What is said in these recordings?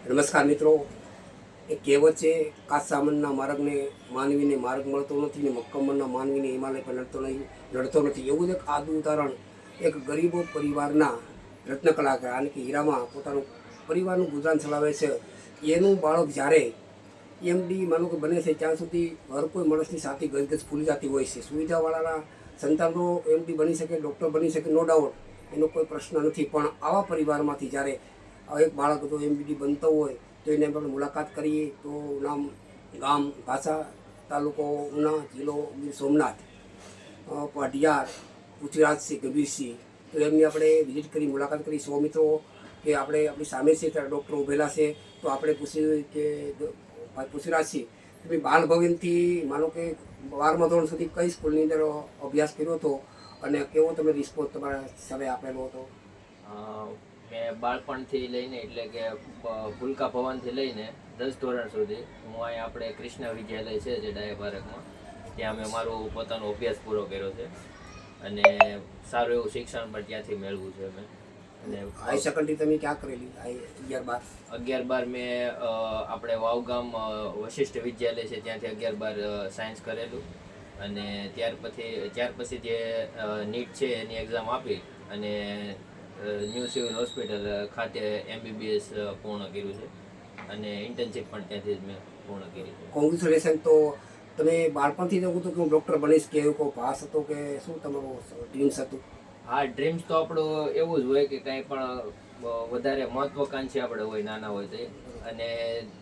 નમસ્કાર મિત્રો, એક કહેવત છે, કાસામનના માર્ગને માનવીને માર્ગ મળતો નથી ને મક્કમના માનવીને હિમાલય પર લડતો નથી. એવું જ એક આદું ઉદાહરણ એક ગરીબો પરિવારના રત્ન કલાકાર અને કે હીરામાં પોતાનું પરિવારનું ગુજરાન ચલાવે છે. એનું બાળક જ્યારે એમડી માનો કે બને છે ત્યાં સુધી હર કોઈ માણસની સાથે ગજગજ ફૂલી જતી હોય છે. સુવિધાવાળાના સંતાનો એમડી બની શકે, ડૉક્ટર બની શકે, નો ડાઉટ, એનો કોઈ પ્રશ્ન નથી. પણ આવા પરિવારમાંથી જ્યારે એક બાળક જો એમબીડી બનતો હોય તો એને આપણે મુલાકાત કરીએ તો નામ, ગામ, ભાષા, તાલુકો ઉના, જિલ્લો ગીર સોમનાથ, પાટિયાર, પૃથ્વીરાજસિંહ, કબીરસિંહ, તો એમની આપણે વિઝિટ કરી મુલાકાત કરી. સો મિત્રો કે આપણે આપણી સામે છે ત્યારે ડૉક્ટર ઉભેલા છે તો આપણે પૂછ્યું કે પૃથ્વીરાજસિંહ, તમે બાલભવનથી માનો કે 12મા ધોરણ સુધી કઈ સ્કૂલની અંદર અભ્યાસ કર્યો હતો અને કેવો તમે રિસ્પોન્સ તમારા સમય આપેલો હતો? મેં બાળપણથી લઈને એટલે કે ભૂલકા ભવનથી લઈને 10 ધોરણ સુધી હું અહીંયા આપણે કૃષ્ણ વિદ્યાલય છે જે ડાયા પાર્કમાં, ત્યાં મેં મારો પોતાનો અભ્યાસ પૂરો કર્યો છે અને સારું એવું શિક્ષણ પણ ત્યાંથી મેળવ્યું છે મેં. અને હાઈ સેકન્ડરી તમે ક્યાં કરેલી? 11-12 મેં આપણે વાવગામ વશિષ્ઠ વિદ્યાલય છે ત્યાંથી 11-12 સાયન્સ કરેલું અને ત્યાર પછી જે નીટ છે એની એક્ઝામ આપી અને ન્યૂ સિવિલ હોસ્પિટલ ખાતે MBBS પૂર્ણ કર્યું છે અને ઇન્ટર્નશીપ પણ ત્યાંથી જ મેં પૂર્ણ કરી છે. કોંગ્રેચ્યુલેશન. તો તમે બાળપણથી જ એવું હતું કે હું ડૉક્ટર બનીશ કે એવું કોઈ ભાસ હતો કે શું તમારું ડ્રીમ્સ હતું? હા, ડ્રીમ્સ તો આપણું એવું જ હોય કે કંઈ પણ વધારે મહત્વાકાંક્ષી આપણે હોય નાના હોય તો, અને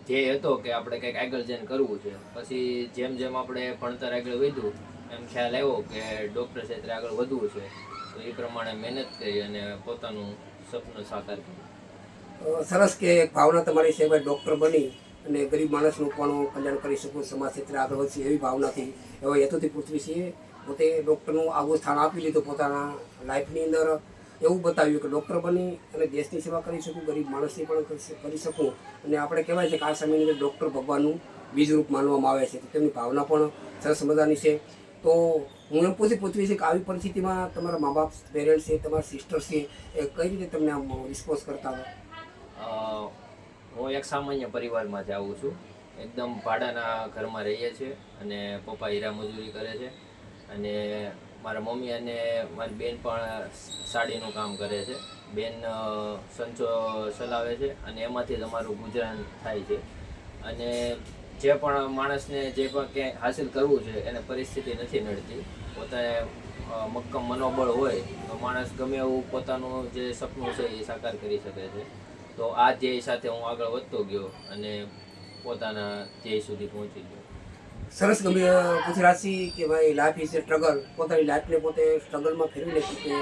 ધ્યેય હતો કે આપણે કંઈક આગળ જઈને કરવું છે. પછી જેમ જેમ આપણે ભણતર આગળ વધ્યું એમ ખ્યાલ આવ્યો કે ડૉક્ટર ક્ષેત્રે આગળ વધવું છે, તો એ પ્રમાણે મહેનત કરી અને પોતાનું સપનું સાકાર કર્યું. સરસ કે એક ભાવના તમારી છે ભાઈ ડૉક્ટર બની અને ગરીબ માણસનું પણ કલ્યાણ કરી શકું, સમાજ ક્ષેત્રે આગળ વધશે એવી ભાવનાથી એવા હેતુથી પૃથ્વીસિંહે પોતે ડૉક્ટરનું આગવું સ્થાન આપી લીધું. પોતાના લાઈફની અંદર એવું બતાવ્યું કે ડૉક્ટર બની અને દેશની સેવા કરી શકું, ગરીબ માણસની પણ કરી શકું. અને આપણે કહેવાય છે કે આ સમયની અંદર ડૉક્ટર ભગવાનનું બીજરૂપ માનવામાં આવે છે, તો તેમની ભાવના પણ સરસ મજાની છે. તો હું એમ પૂછવી છે કે આવી પરિસ્થિતિમાં તમારા મા બાપ, પેરેન્ટ્સ છે, તમારા સિસ્ટર છે, એ કઈ રીતે તમને આમ રિસ્પોન્સ કરતા હોય? હું એક સામાન્ય પરિવારમાંથી આવું છું. એકદમ ભાડાના ઘરમાં રહીએ છીએ અને પપ્પા હીરા મજૂરી કરે છે અને મારા મમ્મી અને મારી બેન પણ સાડીનું કામ કરે છે. બેન સંચો ચલાવે છે અને એમાંથી જ અમારું ગુજરાન થાય છે. અને જે પણ માણસને જે પણ ક્યાંય હાસિલ કરવું છે એને પરિસ્થિતિ નથી નડતી. પોતાને મક્કમ મનોબળ હોય તો માણસ ગમે એવું પોતાનું જે સપનું છે એ સાકાર કરી શકે છે. તો આ ધ્યેય સાથે હું આગળ વધતો ગયો અને પોતાના ધ્યેય સુધી પહોંચી ગયો. સરસ. ગમે પૃથ્વીરાજસિંહ કે ભાઈ લાઈફ ઇઝ એ સ્ટ્રગલ, પોતાની લાઈફને પોતે સ્ટ્રગલમાં ફેરવી લેતી કે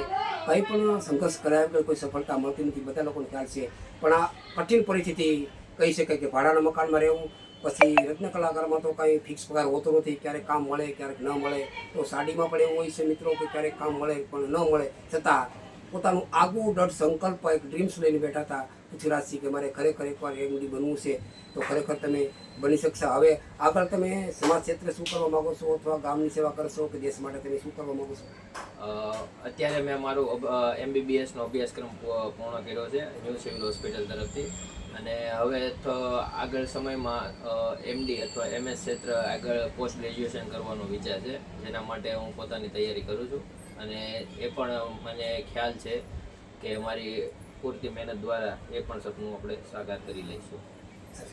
કંઈ પણ સંઘર્ષ કરાય વગર કોઈ સફળતા મળતી નથી, બધા લોકોને ખ્યાલ છે. પણ આ કઠિન પરિસ્થિતિ કહી શકાય કે ભાડાના મકાનમાં રહેવું, પછી રત્ન કલાકારમાં તો કાંઈ ફિક્સ પગાર હોતો નથી, ક્યારેક કામ મળે ક્યારેક ન મળે. તો સાડીમાં પણ એવું હોય છે મિત્રો કે ક્યારેક કામ મળે પણ ન મળે, છતાં પોતાનું આગવું દૃઢ સંકલ્પ એક ડ્રીમ્સ લઈને બેઠા હતા પૃથ્વીરાજસિંહ કે મારે ખરેખર એકવાર એમડી બનવું છે. તો ખરેખર તમે બની શકશો. હવે આગળ તમે સમાજ ક્ષેત્રે શું કરવા માગો છો, અથવા ગામની સેવા કરશો કે દેશ માટે તમે શું કરવા માગો છો? અત્યારે મેં મારું MBBSનો અભ્યાસક્રમ પૂર્ણ કર્યો છે ન્યૂ સિવિલ હોસ્પિટલ તરફથી, અને હવે તો આગળ સમયમાં MD અથવા MS ક્ષેત્ર આગળ પોસ્ટ ગ્રેજ્યુએશન કરવાનો વિચાર છે, જેના માટે હું પોતાની તૈયારી કરું છું. અને એ પણ મને ખ્યાલ છે કે મારી પૂરતી મહેનત દ્વારા એ પણ સપનું આપણે સાકાર કરી લઈશું.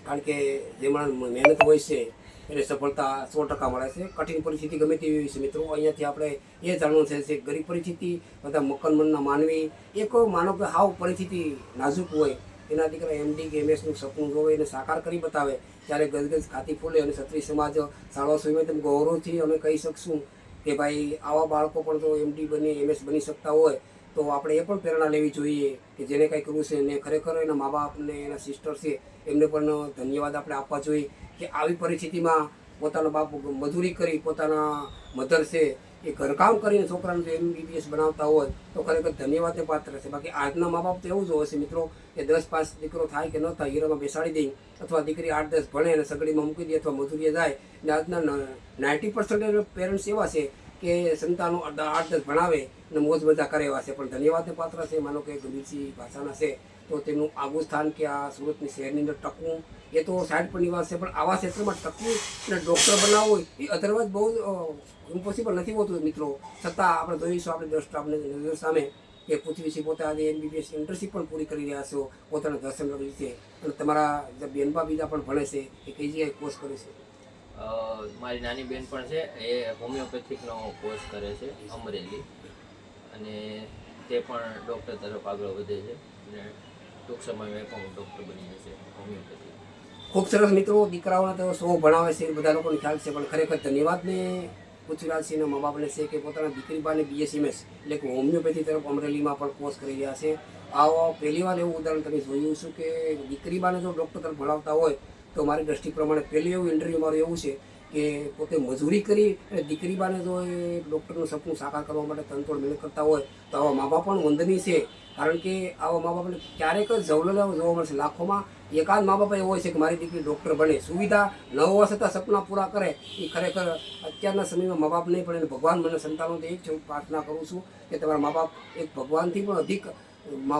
કારણ કે જેમાં મહેનત હોય છે એને સફળતા 100% મળે છે. કઠિન પરિસ્થિતિ ગમે તેવી હોય છે મિત્રો, અહીંયાથી આપણે એ જાણવું છે કે ગરીબ પરિસ્થિતિ, બધા મક્કમના માનવી, એક માનો કે હાવ પરિસ્થિતિ નાજુક હોય એના દીકરા MD કે MSનું સપનું જોવે એને સાકાર કરી બતાવે ત્યારે ગદગદ ખાતી ફૂલે. અને ક્ષત્રિય સમાજ શાળા સુધીમાં તેમ ગૌરવથી અમે કહી શકશું કે ભાઈ આવા બાળકો પણ જો MD બની MS બની શકતા હોય તો આપણે એ પણ પ્રેરણા લેવી જોઈએ કે જેને કંઈ કરવું છે ને ખરેખર એના મા બાપને, એના સિસ્ટર છે, એમને પણ ધન્યવાદ આપણે આપવા જોઈએ કે આવી પરિસ્થિતિમાં પોતાના બાપ મજૂરી કરી, પોતાના મધર છે એ ઘરકામ કરીને છોકરાને જો MBBS બનાવતા હોય તો ખરેખર ધન્યવાદને પાત્ર છે. બાકી આજના મા બાપ તો એવું જ હોય છે મિત્રો કે 10 પાસ દીકરો થાય કે ન થાય હીરામાં બેસાડી દે, અથવા દીકરી 8-10 ભણે અને સગડીમાં મૂકી દે અથવા મજૂરીએ જાય. ને આજના 90% પેરેન્ટ્સ એવા છે કે સંતાનો 8-10 ભણાવે અને મોજ મજા કરે એવા છે. પણ ધન્યવાદને પાત્ર છે માનો કે ગંભીરસિંહ ભાષાના છે તો તેમનું આગવું સ્થાન કે આ સુરતની શહેરની અંદર ટકવું એ તો સાઈડ પરની વાત છે, પણ આવા ક્ષેત્રમાં ટકવું અને ડૉક્ટર બનાવવું એ અધરવાઇઝ બહુ ઇમ્પોસિબલ નથી હોતું મિત્રો. છતાં આપણે જોઈશું આપણે દ્રષ્ટ આપણે નજર સામે કે પૃથ્વીસિંહ પોતે આજે MBBS ઇન્ટર્નશીપ પણ પૂરી કરી રહ્યા છો પોતાના દર્શન રીતે, અને તમારા જે બેનબા બીજા પણ ભણે છે એ કઈ જગ્યાએ કોર્સ કરે છે? મારી નાની બેન પણ છે, એ હોમિયોપેથિકનો કોર્સ કરે છે અમરેલી, અને તે પણ ડૉક્ટર તરફ આગળ વધે છે અને ટૂંક સમયમાં એ પણ ડૉક્ટર બની જશે હોમિયોપેથિક. ખૂબ સરસ મિત્રો. દીકરાઓને તો સૌ ભણાવે છે, બધા લોકોને ખ્યાલ છે, પણ ખરેખર ધન્યવાદને પૃથ્વીરાજસિંહના મા બાપને છે કે પોતાના દીકરી બાને BSMS એટલે કે હોમિયોપેથી તરફ અમરેલીમાં પણ કોર્સ કરી રહ્યા છે. આવો પહેલી વાર એવું ઉદાહરણ તમે જોયું છું કે દીકરી બાને જો ડૉક્ટર તરફ ભણાવતા હોય તો મારી દ્રષ્ટિ પ્રમાણે પહેલું એવું ઇન્ટરવ્યૂ મારું એવું છે કે પોતે મજૂરી કરી અને દીકરી બાને જો એ ડૉક્ટરનું સપનું સાકાર કરવા માટે તનતોડ મહેનત કરતા હોય તો આવા મા બાપ પણ વંદનીય છે. કારણ કે આવા મા બાપને ક્યારેક જ જવલલા જોવા મળશે, લાખોમાં એકાદ મા બાપ એવો હોય છે કે મારી દીકરી ડૉક્ટર બને. સુવિધા ન હોવા છતાં સપના પૂરા કરે એ ખરેખર અત્યારના સમયમાં મા બાપ નહીં, પણ એને ભગવાન મને સંતાનો તો એક જ હું પ્રાર્થના કરું છું કે તમારા મા બાપ એક ભગવાનથી પણ અધિક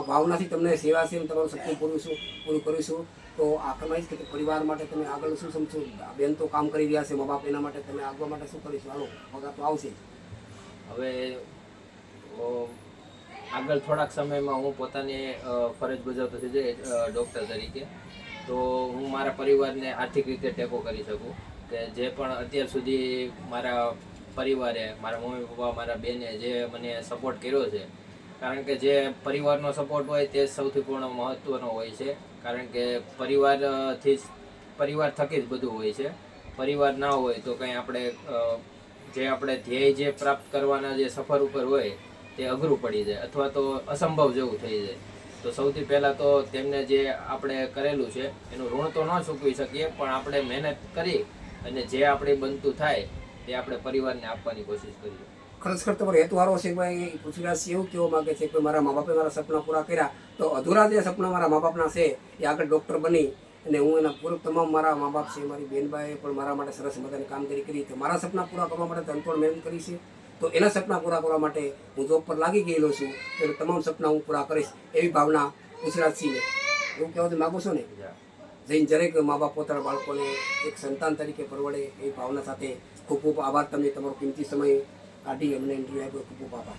ભાવનાથી તમને સેવા છે અને તમારું સપનું પૂરું કરીશું. તો આખરમાં જ કે પરિવાર માટે તમે આગળ શું સમજો? બેન તો કામ કરી રહ્યા છે, મા બાપ એના માટે તમે આગળ માટે શું કરીશું? હાલો પગાર તો આવશે. હવે આગળ થોડાક સમયમાં હું પોતાની ફરજ બજાવતો થઈ જાય ડૉક્ટર તરીકે, તો હું મારા પરિવારને આર્થિક રીતે ટેકો કરી શકું. કે જે પણ અત્યાર સુધી મારા પરિવારે, મારા મમ્મી પપ્પા, મારા બેને જે મને સપોર્ટ કર્યો છે, કારણ કે જે પરિવારનો સપોર્ટ હોય તે સૌથી પૂર્ણ મહત્ત્વનો હોય છે. કારણ કે પરિવાર થકી જ બધું હોય છે. પરિવાર ના હોય તો કંઈ આપણે જે આપણે ધ્યેય જે પ્રાપ્ત કરવાના જે સફર ઉપર હોય તે અઘરું પડી જાય અથવા તો અસંભવ જેવું થઈ જાય. તો સૌથી પહેલાં તો તેમને જે આપણે કરેલું છે એનું ઋણ તો ન ચૂકવી શકીએ, પણ આપણે મહેનત કરી અને જે આપણે બનતું થાય તે આપણે પરિવારને આપવાની કોશિશ કરીએ. ખરેખર તમારો હેતુ સારો છે ભાઈ. પૃથ્વીરાજસિંહ એવું કહેવા માગે છે કે મારા મા બાપે મારા સપના પૂરા કર્યા, તો અધૂરા જે સપના મારા મા બાપના છે એ આગળ ડૉક્ટર બની અને હું એના પૂર્વ તમામ મારા મા બાપ છે, મારી બેનબાએ પણ મારા માટે સરસ મજાની કામગીરી કરી, તો મારા સપના પૂરા કરવા માટે તનતોડ મહેનત કરી છે. તો એના સપના પૂરા કરવા માટે હું જોબ પર લાગી ગયેલો છું, તો એના તમામ સપના હું પૂરા કરીશ એવી ભાવના પૃથ્વીરાજસિંહને એવું કહેવા માગો છો ને? જઈને દરેક મા બાપ પોતાના બાળકોને એક સંતાન તરીકે પરવડે એ ભાવના સાથે ખૂબ ખૂબ આભાર. તમને તમારો કિંમતી સમય કાઢી અમને ઇન્ટરવ્યૂ આપ્યો, ખૂબ ખૂબ આભાર.